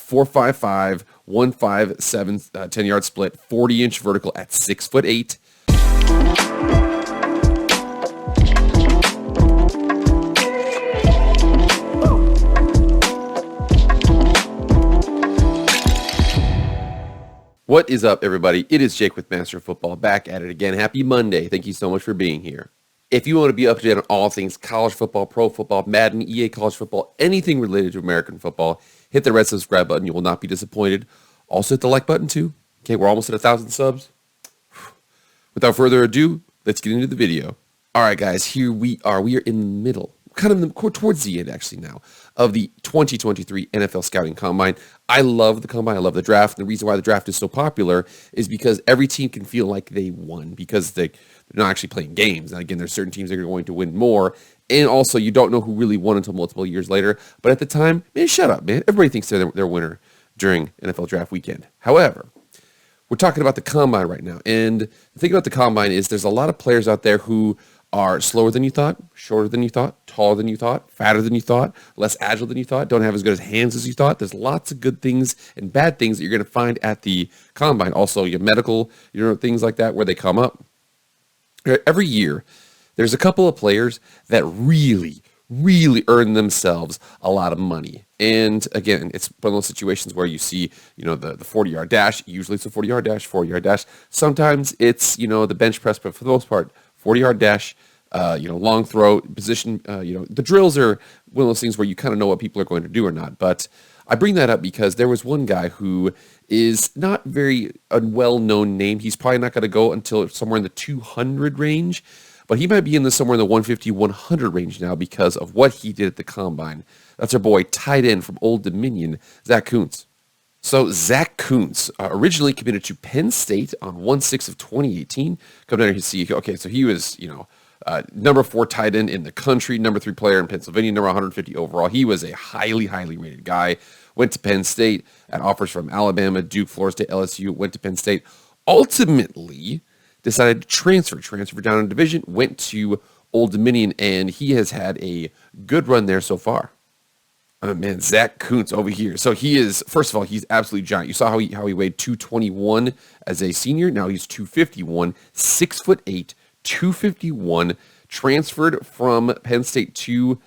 4.55, 157, 10-yard split, 40-inch vertical at 6'8". What is up, everybody? It is Jake with Master of Football, back at it again. Happy Monday. Thank you so much for being here. If you want to be up to date on all things college football, pro football, Madden, EA college football, anything related to American football, hit the red subscribe button. You will not be disappointed. Also hit the like button too. Okay, we're almost at 1,000 subs. Without further ado, let's get into the video. All right, guys, here we are. We are in the middle, towards the end actually now, of the 2023 NFL Scouting Combine. I love the Combine. I love the draft. The reason why the draft is so popular is because every team can feel like they won because they're not actually playing games. And again, there's certain teams that are going to win more. And also, you don't know who really won until multiple years later. But at the time, man, shut up, man. Everybody thinks they're a winner during NFL Draft Weekend. However, we're talking about the Combine right now. And the thing about the Combine is there's a lot of players out there who are slower than you thought, shorter than you thought, taller than you thought, fatter than you thought, less agile than you thought, don't have as good as hands as you thought. There's lots of good things and bad things that you're going to find at the Combine. Also, your medical, things like that where they come up. Every year, there's a couple of players that really earn themselves a lot of money. And again, it's one of those situations where you see, the 40-yard dash. Usually it's a 40-yard dash, 40-yard dash. Sometimes it's, the bench press, but for the most part, 40-yard dash, long throw, position, the drills are one of those things where you kind of know what people are going to do or not. But I bring that up because there was one guy who is not very a well-known name. He's probably not going to go until somewhere in the 200 range, but he might be somewhere in the 150, 100 range now because of what he did at the Combine. That's our boy, tight end from Old Dominion, Zack Kuntz. So Zack Kuntz originally committed to Penn State on 1/6 of 2018. Come down here and see. Okay, so he was, number 4 tight end in the country, number 3 player in Pennsylvania, number 150 overall. He was a highly rated guy. Went to Penn State, had offers from Alabama, Duke, Florida State, LSU. Went to Penn State. Ultimately, decided to transfer down in division. Went to Old Dominion, and he has had a good run there so far. Oh man, Zack Kuntz over here. So he is, first of all, he's absolutely giant. You saw how he weighed 221 as a senior. Now he's 251, 6'8", 251, transferred from Penn State to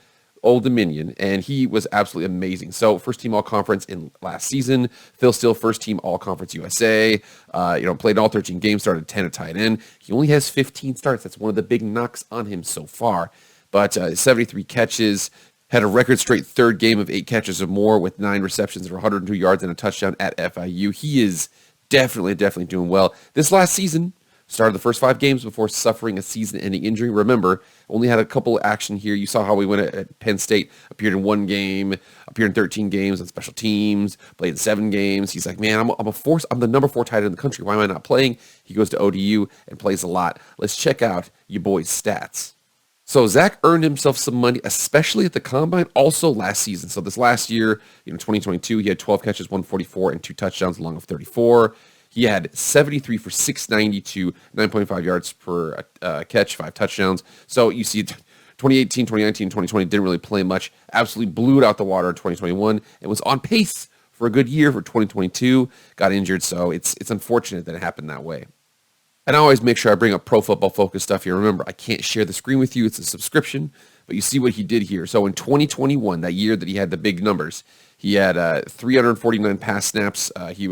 Old Dominion, and he was absolutely amazing. So first team all-conference in last season. Phil Steele, first team all-conference USA. Played all 13 games, started 10 at tight end. He only has 15 starts. That's one of the big knocks on him so far. But 73 catches. Had a record straight third game of 8 catches or more with 9 receptions for 102 yards and a touchdown at FIU. He is definitely doing well. This last season, started the first 5 games before suffering a season-ending injury. Remember, only had a couple of action here. You saw how we went at Penn State, appeared in 1 game, appeared in 13 games on special teams, played in 7 games. He's like, man, I'm the number 4 tight end in the country. Why am I not playing? He goes to ODU and plays a lot. Let's check out your boy's stats. So Zack earned himself some money, especially at the Combine, also last season. So this last year, 2022, he had 12 catches, 144, and 2 touchdowns along with 34. He had 73 for 692, 9.5 yards per catch, 5 touchdowns. So you see 2018, 2019, 2020 didn't really play much. Absolutely blew it out the water in 2021 and was on pace for a good year for 2022. Got injured, so it's unfortunate that it happened that way. And I always make sure I bring up Pro Football Focus stuff here. Remember, I can't share the screen with you. It's a subscription. But you see what he did here. So in 2021, that year that he had the big numbers, he had 349 pass snaps. He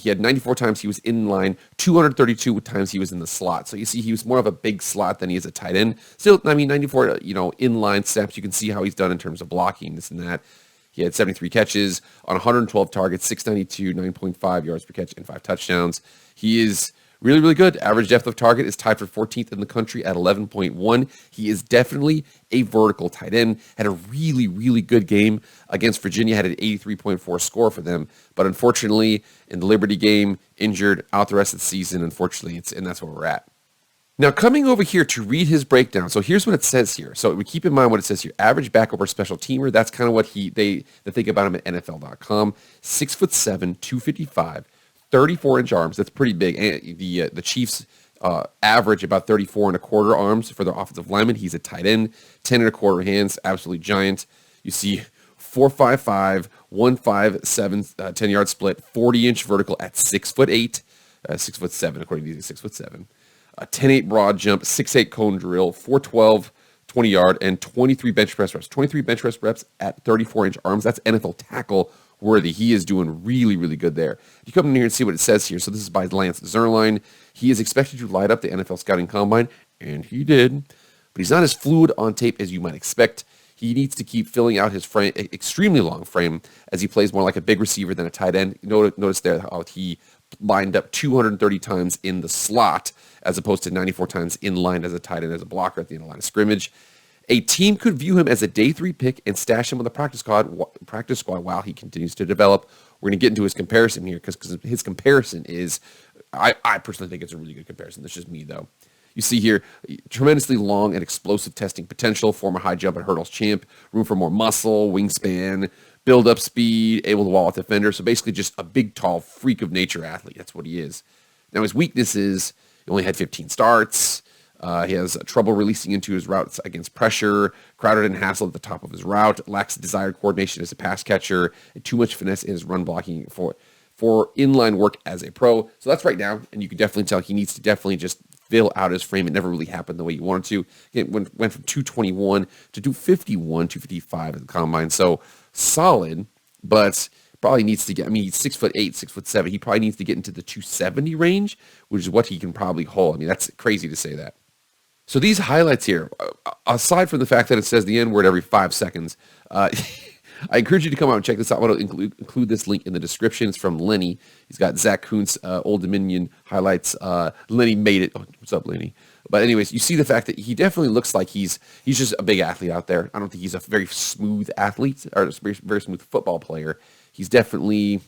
had 94 times he was in line, 232 times he was in the slot. So you see he was more of a big slot than he is a tight end. Still, 94, in-line snaps. You can see how he's done in terms of blocking, this and that. He had 73 catches on 112 targets, 692, 9.5 yards per catch, and 5 touchdowns. He is really good. Average depth of target is tied for 14th in the country at 11.1. He is definitely a vertical tight end. Had a really good game against Virginia. Had an 83.4 score for them. But unfortunately, in the Liberty game, injured out the rest of the season. Unfortunately, and that's where we're at. Now, coming over here to read his breakdown. So here's what it says here. So we keep in mind what it says here. Average back over special teamer. That's kind of what they think about him at NFL.com. 6'7", 255. 34-inch arms. That's pretty big. And the Chiefs average about 34 and a quarter arms for their offensive lineman. He's a tight end. 10 and a quarter hands. Absolutely giant. You see 4.55, 1.57 10-yard split, 40-inch vertical at 6'8", 6'7" according to these, 6'7". A 10.8 broad jump, 6'8" cone drill, 412 20-yard, and 23 bench press reps. 23 bench press reps at 34-inch arms. That's NFL tackle worthy. He is doing really, really good there. You come in here and see what it says here. So this is by Lance Zierlein. He is expected to light up the NFL Scouting Combine, and he did. But he's not as fluid on tape as you might expect. He needs to keep filling out his frame, extremely long frame, as he plays more like a big receiver than a tight end. Notice there how he lined up 230 times in the slot as opposed to 94 times in line as a tight end, as a blocker at the end of line of scrimmage. A team could view him as a day 3 pick and stash him on the practice squad while he continues to develop. We're going to get into his comparison here because his comparison is, I personally think it's a really good comparison. That's just me, though. You see here, tremendously long and explosive testing potential, former high jump and hurdles champ, room for more muscle, wingspan, build-up speed, able to wall off defender. So basically just a big, tall, freak of nature athlete. That's what he is. Now his weaknesses, he only had 15 starts. He has trouble releasing into his routes against pressure, crowded and hassled at the top of his route, lacks desired coordination as a pass catcher, and too much finesse in his run blocking for inline work as a pro. So that's right now, and you can definitely tell he needs to definitely just fill out his frame. It never really happened the way you wanted to. It went from 221 to 251, 255 at the combine. So solid, but probably needs to get, he's 6'8", 6'7". He probably needs to get into the 270 range, which is what he can probably hold. That's crazy to say that. So these highlights here, aside from the fact that it says the N-word every 5 seconds, I encourage you to come out and check this out. I'm going to include this link in the description. It's from Lenny. He's got Zack Kuntz, Old Dominion highlights. Lenny made it. Oh, what's up, Lenny? But anyways, you see the fact that he definitely looks like he's just a big athlete out there. I don't think he's a very smooth athlete or a very smooth football player. He's definitely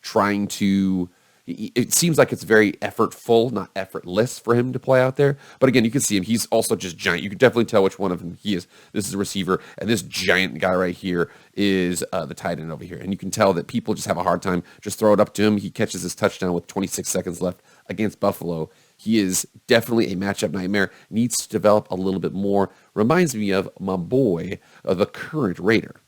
trying to... It seems like it's very effortful, not effortless for him to play out there. But again, you can see him. He's also just giant. You can definitely tell which one of them he is. This is a receiver, and this giant guy right here is the tight end over here. And you can tell that people just have a hard time. Just throw it up to him. He catches his touchdown with 26 seconds left against Buffalo. He is definitely a matchup nightmare. Needs to develop a little bit more. Reminds me of my boy, the current Raider.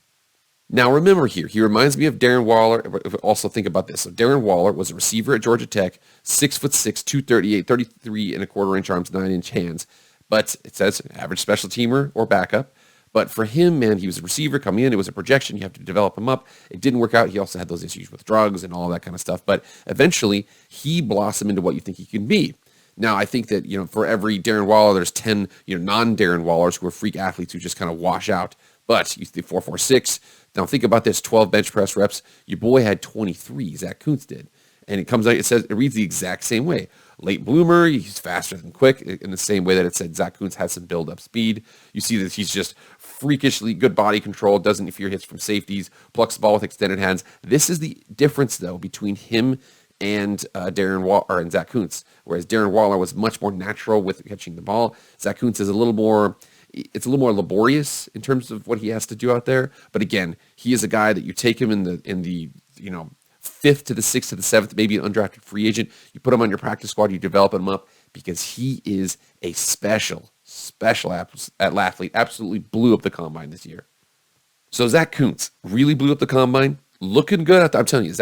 Now, remember here, he reminds me of Darren Waller. Also think about this. So Darren Waller was a receiver at Georgia Tech, 6'6", 238, 33.25-inch arms, 9-inch hands. But it says average special teamer or backup. But for him, man, he was a receiver coming in. It was a projection. You have to develop him up. It didn't work out. He also had those issues with drugs and all that kind of stuff. But eventually, he blossomed into what you think he can be. Now, I think that, for every Darren Waller, there's 10, non-Darren Wallers who are freak athletes who just kind of wash out. But you see 4.46. Now think about this: 12 bench press reps. Your boy had 23. Zack Kuntz did, and it comes out. It reads the exact same way. Late bloomer. He's faster than quick. In the same way that it said Zack Kuntz has some build-up speed. You see that he's just freakishly good body control. Doesn't fear hits from safeties. Plucks the ball with extended hands. This is the difference, though, between him and Darren Waller and Zack Kuntz. Whereas Darren Waller was much more natural with catching the ball. Zack Kuntz is a little more laborious in terms of what he has to do out there. But again, he is a guy that you take him in the 5th to the 6th to the 7th, maybe an undrafted free agent. You put him on your practice squad, you develop him up because he is a special athlete. Absolutely blew up the combine this year. So Zack Kuntz really blew up the combine. Looking good. I'm telling you,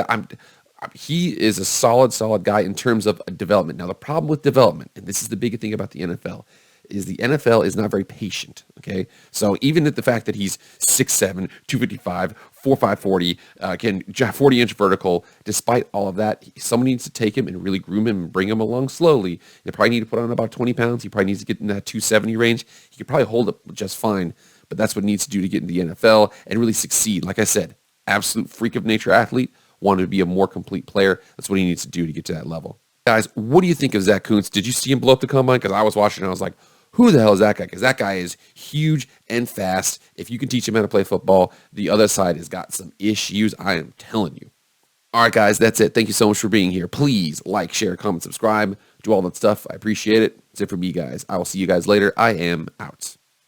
he is a solid guy in terms of development. Now, the problem with development, and this is the big thing about the NFL, is the NFL is not very patient, okay? So even at the fact that he's 6'7", 255, 4.5 40, can 40-inch vertical, despite all of that, someone needs to take him and really groom him and bring him along slowly. They probably need to put on about 20 pounds. He probably needs to get in that 270 range. He could probably hold up just fine, but that's what he needs to do to get in the NFL and really succeed. Like I said, absolute freak of nature athlete, wanted to be a more complete player. That's what he needs to do to get to that level. Guys, what do you think of Zack Kuntz? Did you see him blow up the combine? Because I was watching and I was like, who the hell is that guy? Because that guy is huge and fast. If you can teach him how to play football, the other side has got some issues. I am telling you. All right, guys, that's it. Thank you so much for being here. Please like, share, comment, subscribe, do all that stuff. I appreciate it. That's it for me, guys. I will see you guys later. I am out.